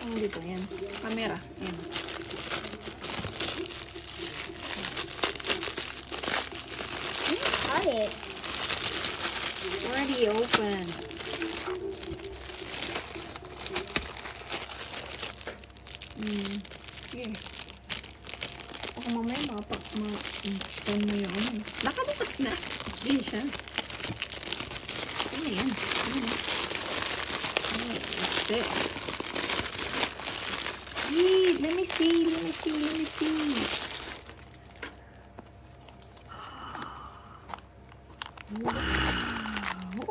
mo dito. Yan. Camera. Yan. Got it. Already open. Okay. Baka mamaya ma-stone mo yung ano. Nakabukas na. Hindi siya. Ano yan? What's this? Wait, let me see. Wow.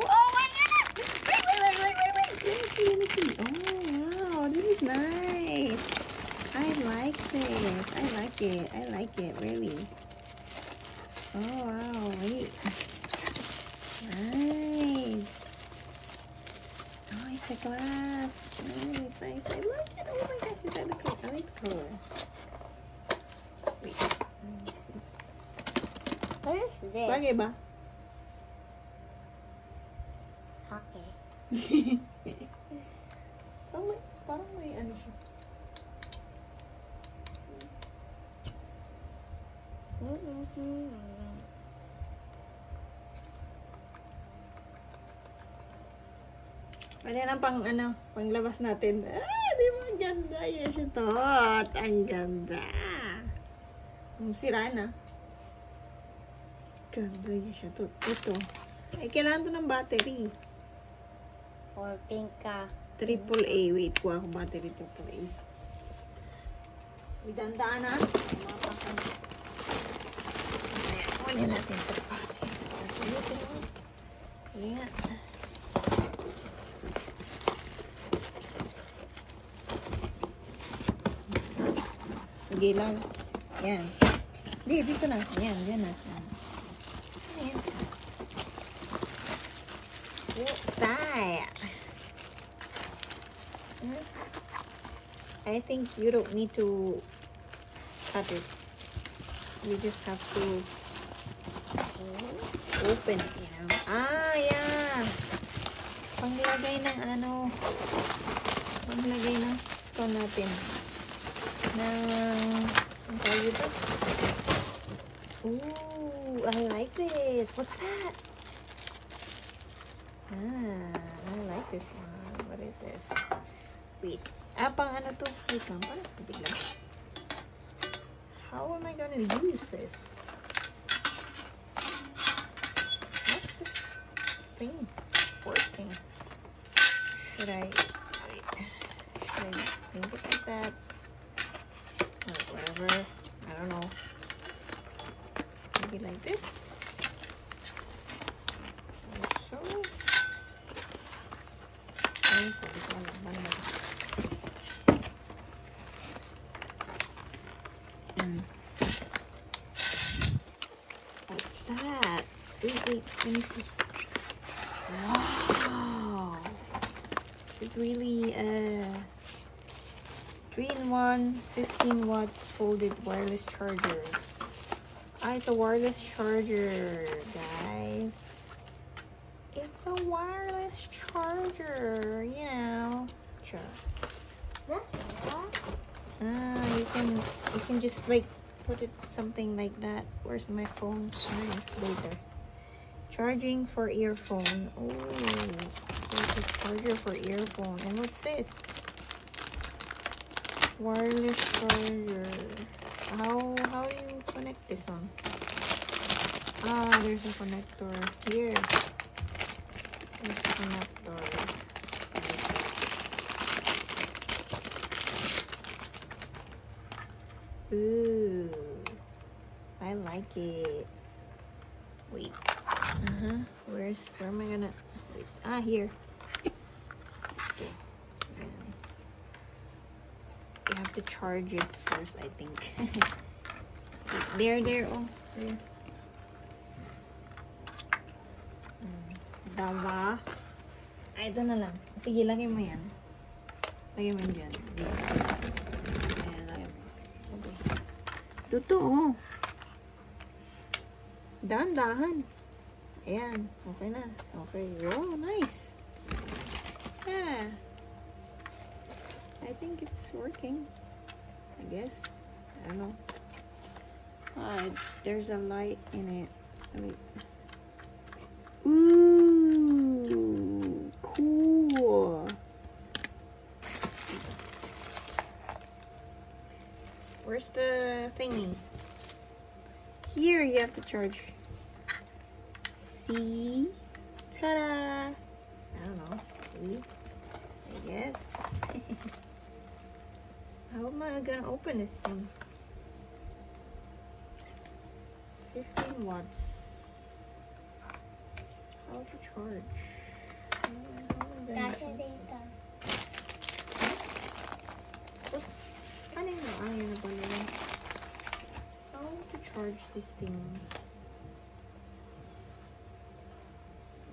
Oh my god! Wait. Let me see. Oh wow, this is nice. I like this. I like it, really. Oh wow, wait. Nice. Oh, it's a glass. Nice. I like it. Oh my gosh, I like the color. Wait, let me see. What is this? Bagay ba? Okay. Parang may ano siya. Pwede na panglabas natin. Di ba? Ganda. Yes, ito. Ang ganda. Sira na. Ganda yun siya. Ito. Ay, kailangan to ng battery. Or pink ka. AAA. Wait, kuha ko battery AAA. Idandaan na. Kunin natin ito. Sige nga. Sige lang. Yan. Dito na. Yan, dyan na. Ayan. What's that? I think you don't need to cut it. You just have to open it, you know. Ah, yeah. Panglagay ng ano. Panglagay ng stone natin. Ang tawag ito? Ooh, I like this. What's that? I like this one. What is this? Wait. Pang ano to? Wait lang. Biglang. How am I gonna use this? What's this thing working? Should I think it like that? Or whatever. I don't know. Maybe like this. Like so. What's that? Wait, let me see. Wow. This is really a 3-in-1 15 watts folded wireless charger. It's a wireless charger, guys. It's a wireless charger, you know. Sure. You can just like put it something like that. Where's my phone? Later. Charging for earphone. Oh, so it's a charger for earphone. And what's this? Wireless charger. How do you connect this one? There's a connector here. There's a connector. Ooh, I like it. Wait. Where am I gonna? Wait. Here. Okay. You have to charge it first, I think. There. Oh, there. Dawa. Ito na lang. Sige, lagay mo yan. Lagay mo yan dyan. Ayan, lagay mo. Okay. Totoo. Dahan-dahan. Ayan. Okay na. Okay. Wow, nice. Yeah. I think it's working. I guess. I don't know. There's a light in it. Ooh, cool. Where's the thingy? Here you have to charge. See? Ta-da! I don't know. See? I guess. How am I gonna open this thing? 15 watts. How to charge? Dati dito. Ano yung ayaw na ba nila? How to charge this thing?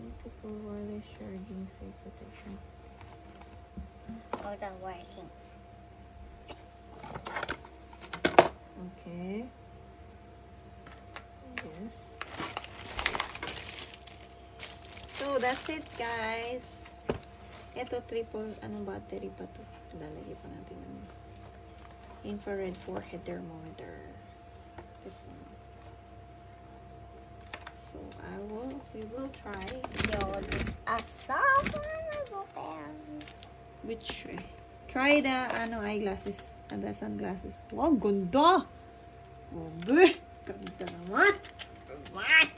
Multiple wireless charging safe protection. Hold on, working. Okay. Yes. So that's it, guys. Ito triple battery pa to. Lalagay pa natin ng infrared forehead thermometer. This one. So we will try. Yo, this assault fan. Which try the eyeglasses and the sunglasses. Wow, ganda! Obe! Ganda naman! What?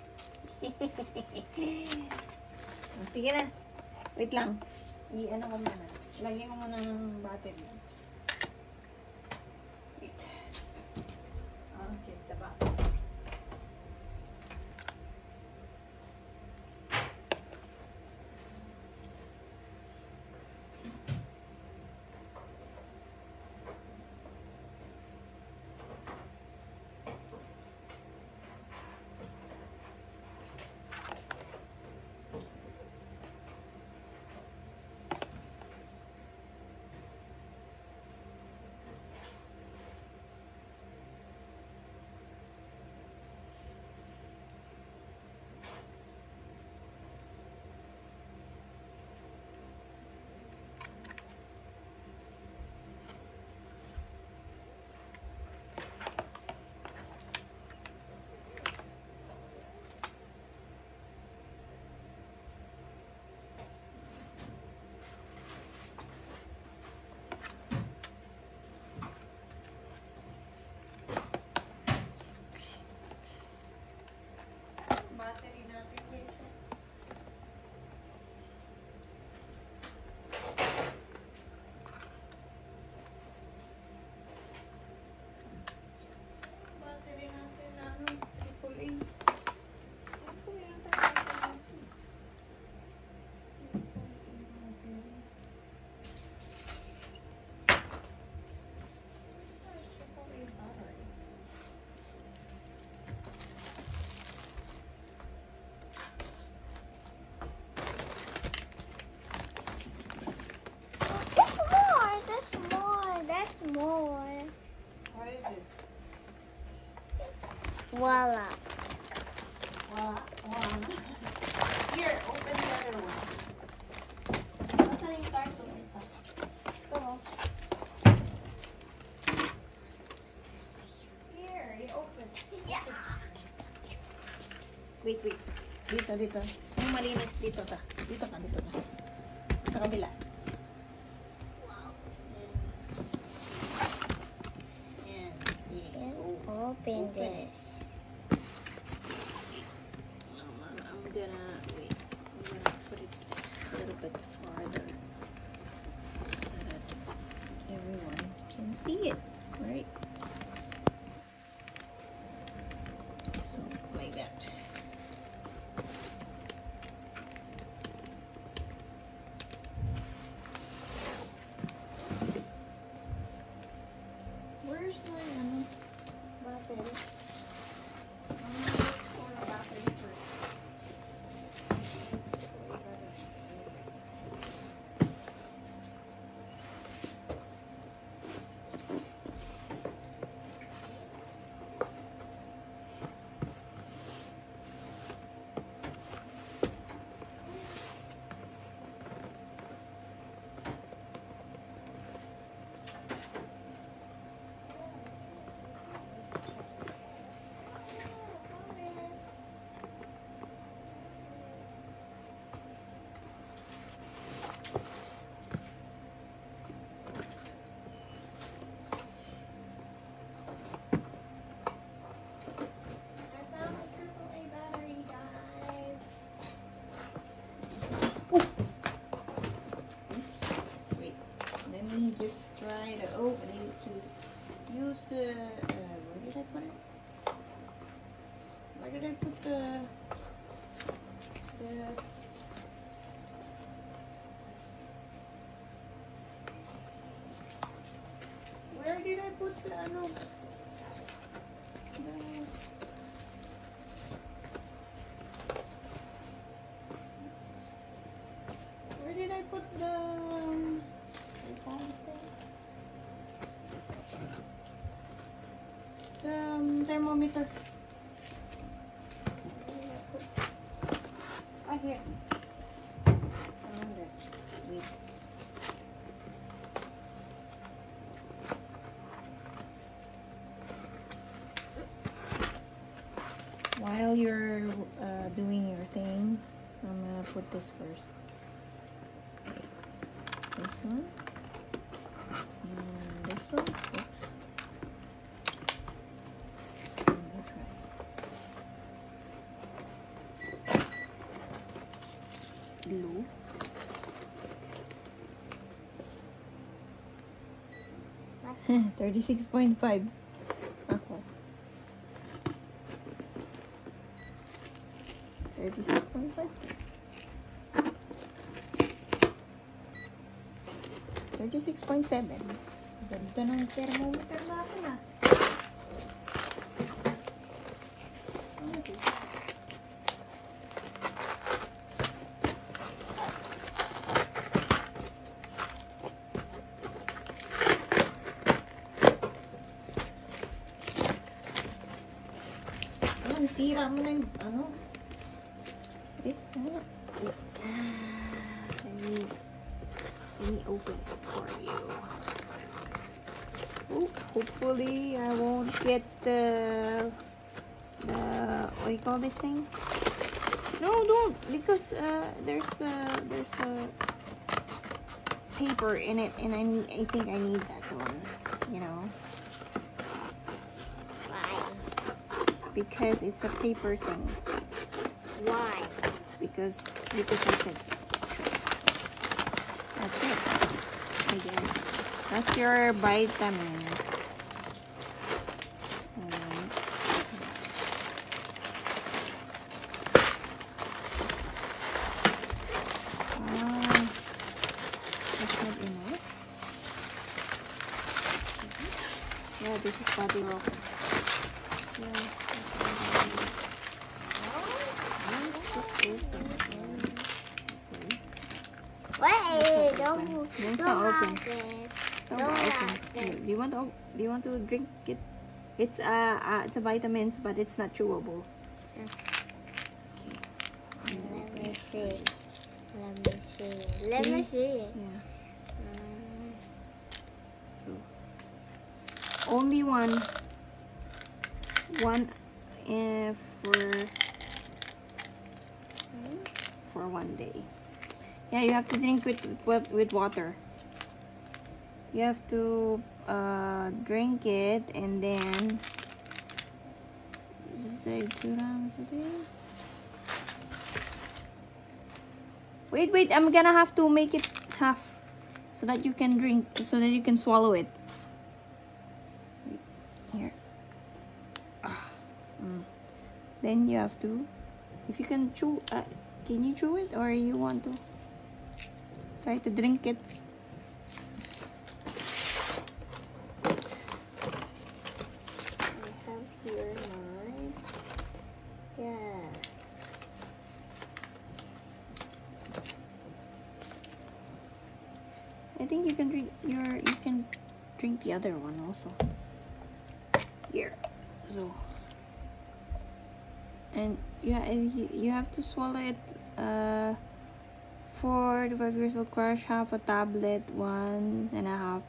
Sige na. Wait lang. Ko muna. Lagyan ko muna ng battery. Wait. I'll get the battery. More. What is it? Voila. Wow. Here, open the other one. Nasaan yung carton isa? Ito mo. Here, you open. Yeah. Wait. Dito. Yung malinis dito ta. Dito ka. Sa kabila. Open this. I'm gonna put it a little bit farther so that everyone can see it, right? So like that. Where's my battery? try to open it to use the, where did I put it? Where did I put the where did I put the, ano? Where did I put the, thermometer? Right here. Wait. While you're doing your thing, I'm gonna put this first. This one. And this one. Oops. Glue. What? 36.5. Ako. 36.5. 36.7. Ganda ng thermometer natin ah. Sira mo na yung ano. Let me open it for you. Oh, hopefully I won't get the what do you call this thing? No, don't, because there's a paper in it, and I think I need that one, you know. Because it's a paper thing. Why? Because I said so. Sure. That's it. I guess. That's your vitamins. That's not enough. Yeah, this is body rocker. Yeah. Wait, don't open. Don't open. Do you want to drink it? It's a vitamins, but it's not chewable. Okay. Let me see. Let me see. Yeah. So only one for 1 day. Yeah, you have to drink with water. You have to drink it, and then wait, I'm gonna have to make it half so that you can drink, so that you can swallow it. Here. Then you have to, if you can chew, can you chew it, or you want to try to drink it? I have here my, yeah. I think you can drink drink the other one also. Here. So, and you have to swallow it 4 to 5 years old. Crush half a tablet, 1.5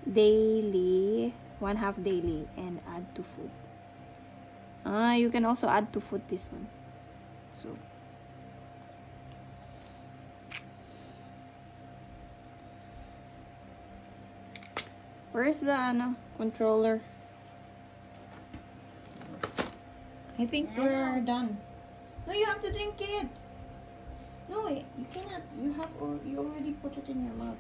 daily, 1/2 daily, and add to food. You can also add to food this one. So where's the controller? I think we're done. No, you have to drink it. No, you cannot. You already put it in your mouth.